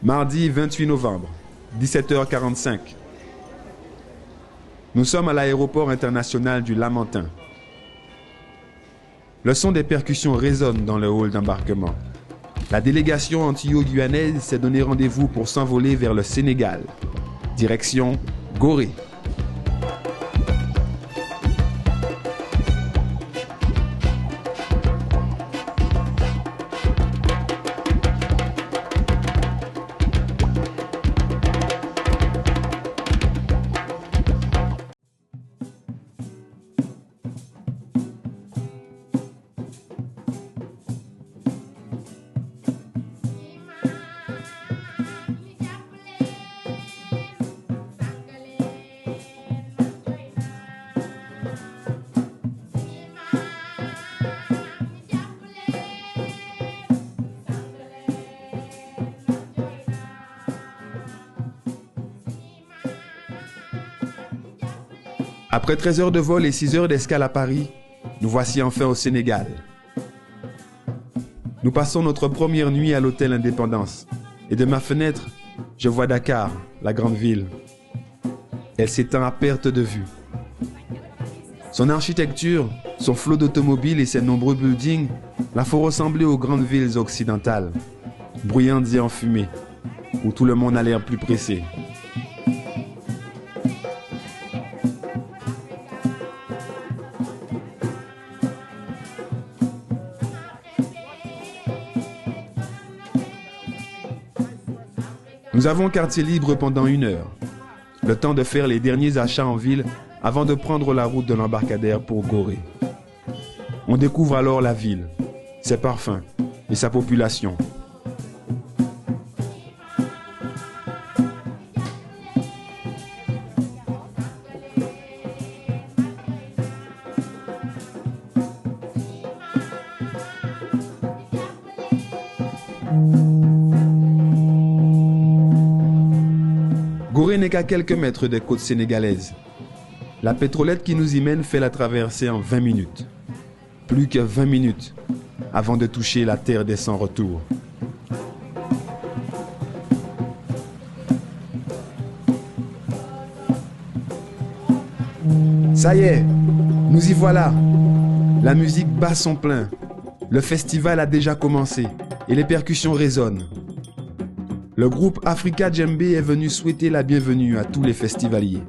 Mardi 28 novembre, 17h45. Nous sommes à l'aéroport international du Lamentin. Le son des percussions résonne dans le hall d'embarquement. La délégation antillo-guyanaise s'est donné rendez-vous pour s'envoler vers le Sénégal. Direction Gorée. Après 13 heures de vol et 6 heures d'escale à Paris, nous voici enfin au Sénégal. Nous passons notre première nuit à l'hôtel Indépendance. Et de ma fenêtre, je vois Dakar, la grande ville. Elle s'étend à perte de vue. Son architecture, son flot d'automobiles et ses nombreux buildings la font ressembler aux grandes villes occidentales, bruyantes et enfumées, où tout le monde a l'air plus pressé. Nous avons quartier libre pendant 1 heure, le temps de faire les derniers achats en ville avant de prendre la route de l'embarcadère pour Gorée. On découvre alors la ville, ses parfums et sa population. Gorée n'est qu'à quelques mètres des côtes sénégalaises. La pétrolette qui nous y mène fait la traversée en 20 minutes. Plus que 20 minutes avant de toucher la terre des sans-retour. Ça y est, nous y voilà. La musique bat son plein. Le festival a déjà commencé et les percussions résonnent. Le groupe Africa Djembé est venu souhaiter la bienvenue à tous les festivaliers.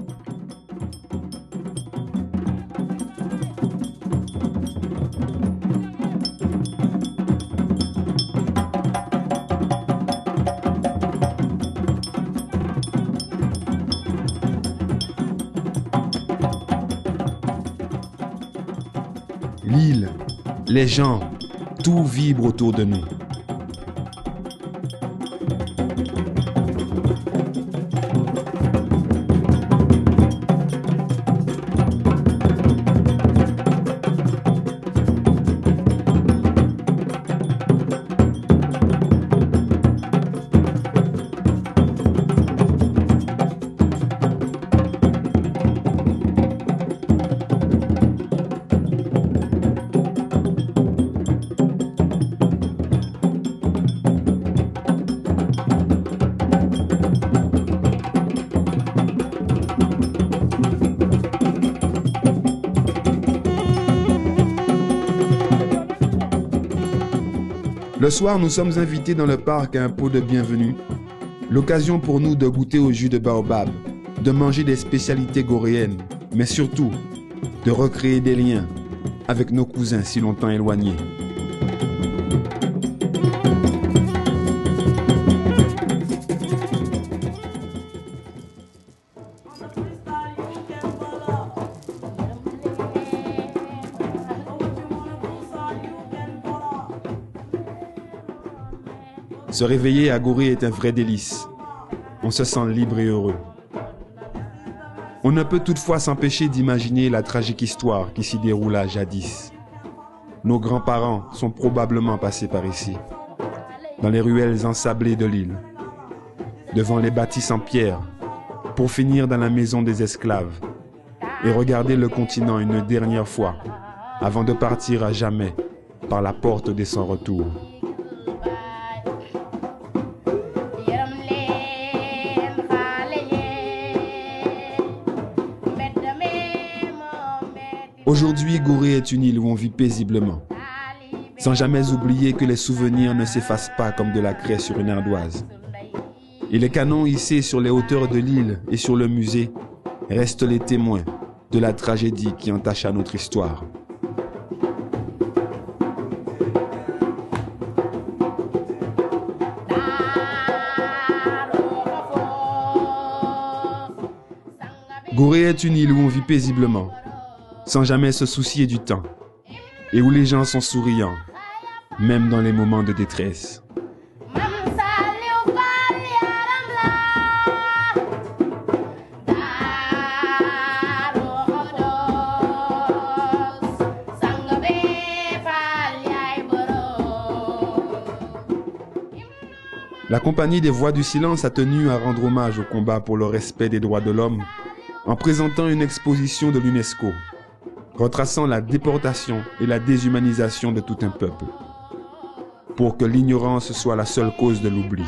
L'île, les gens, tout vibre autour de nous. Le soir, nous sommes invités dans le parc à un pot de bienvenue. L'occasion pour nous de goûter au jus de baobab, de manger des spécialités goréennes, mais surtout de recréer des liens avec nos cousins si longtemps éloignés. Se réveiller à Gorée est un vrai délice. On se sent libre et heureux. On ne peut toutefois s'empêcher d'imaginer la tragique histoire qui s'y déroula jadis. Nos grands-parents sont probablement passés par ici, dans les ruelles ensablées de l'île, devant les bâtisses en pierre, pour finir dans la maison des esclaves et regarder le continent une dernière fois avant de partir à jamais par la porte des sans-retour. Aujourd'hui, Gorée est une île où on vit paisiblement, sans jamais oublier que les souvenirs ne s'effacent pas comme de la craie sur une ardoise. Et les canons hissés sur les hauteurs de l'île et sur le musée restent les témoins de la tragédie qui entacha notre histoire. Gorée est une île où on vit paisiblement, sans jamais se soucier du temps, et où les gens sont souriants, même dans les moments de détresse. La Compagnie des Voix du Silence a tenu à rendre hommage au combat pour le respect des droits de l'homme en présentant une exposition de l'UNESCO, retraçant la déportation et la déshumanisation de tout un peuple, pour que l'ignorance soit la seule cause de l'oubli.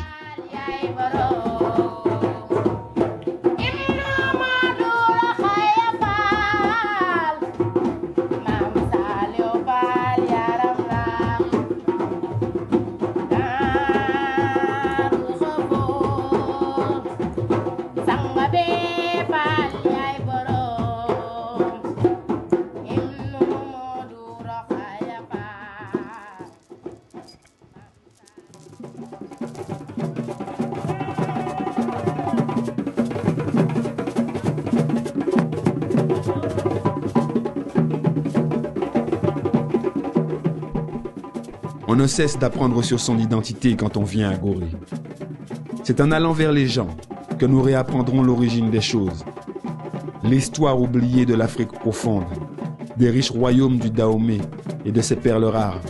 On ne cesse d'apprendre sur son identité quand on vient à Gorée. C'est en allant vers les gens que nous réapprendrons l'origine des choses, l'histoire oubliée de l'Afrique profonde, des riches royaumes du Dahomey et de ses perles rares.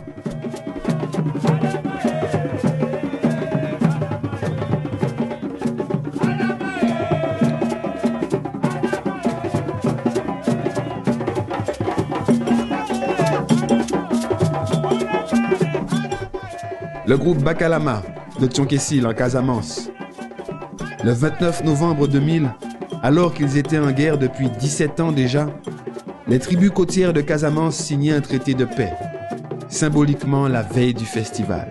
Le groupe Bakalama de Thionkesil en Casamance. Le 29 novembre 2000, alors qu'ils étaient en guerre depuis 17 ans déjà, les tribus côtières de Casamance signaient un traité de paix, symboliquement la veille du festival.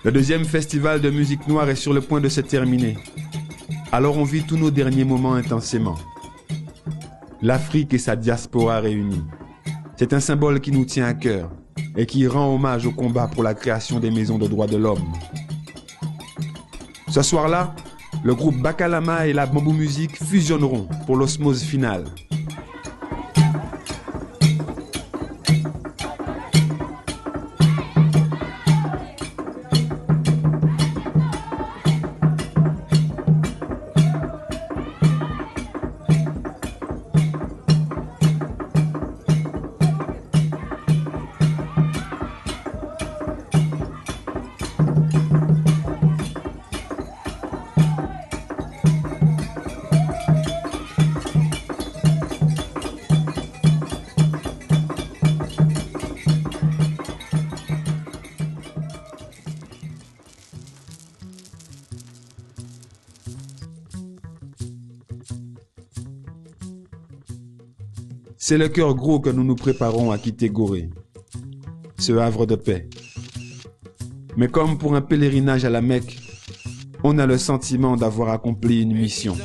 Le deuxième festival de musique noire est sur le point de se terminer. Alors on vit tous nos derniers moments intensément. L'Afrique et sa diaspora réunis. C'est un symbole qui nous tient à cœur et qui rend hommage au combat pour la création des maisons de droits de l'homme. Ce soir-là, le groupe Bakalama et la Bamboo Music fusionneront pour l'osmose finale. C'est le cœur gros que nous nous préparons à quitter Gorée, ce havre de paix. Mais comme pour un pèlerinage à la Mecque, on a le sentiment d'avoir accompli une mission.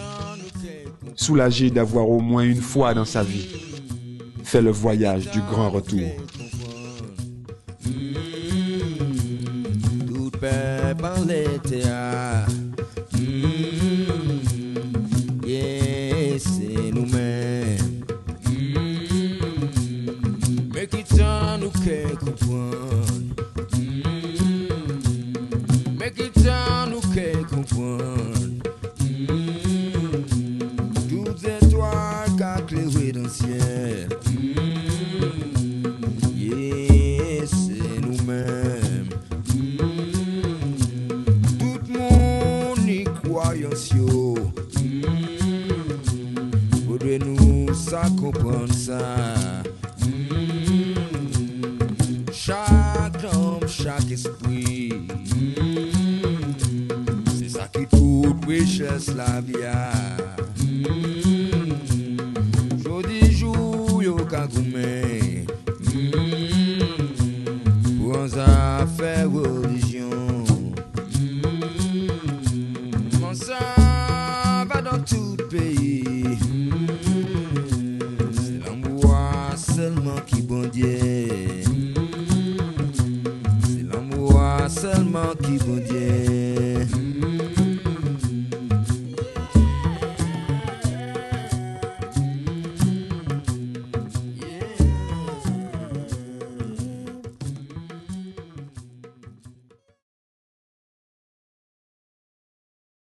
soulagé d'avoir au moins une fois dans sa vie fait le voyage du grand retour. Tout peuple en l'été, yeah, c'est nous-mêmes. Mais qui t'en nous qu'est comprendre? Mais qui t'en nous qu'est comprendre? Toutes étoiles qu'a clairé dans le ciel. Yeah, c'est nous-mêmes. Tout mon y croyance yo. Faudrait nous ça comprendre ça. Chaque homme, chaque esprit. C'est ça qui toute richesse la vie a. Jodi jour yo ka goumen.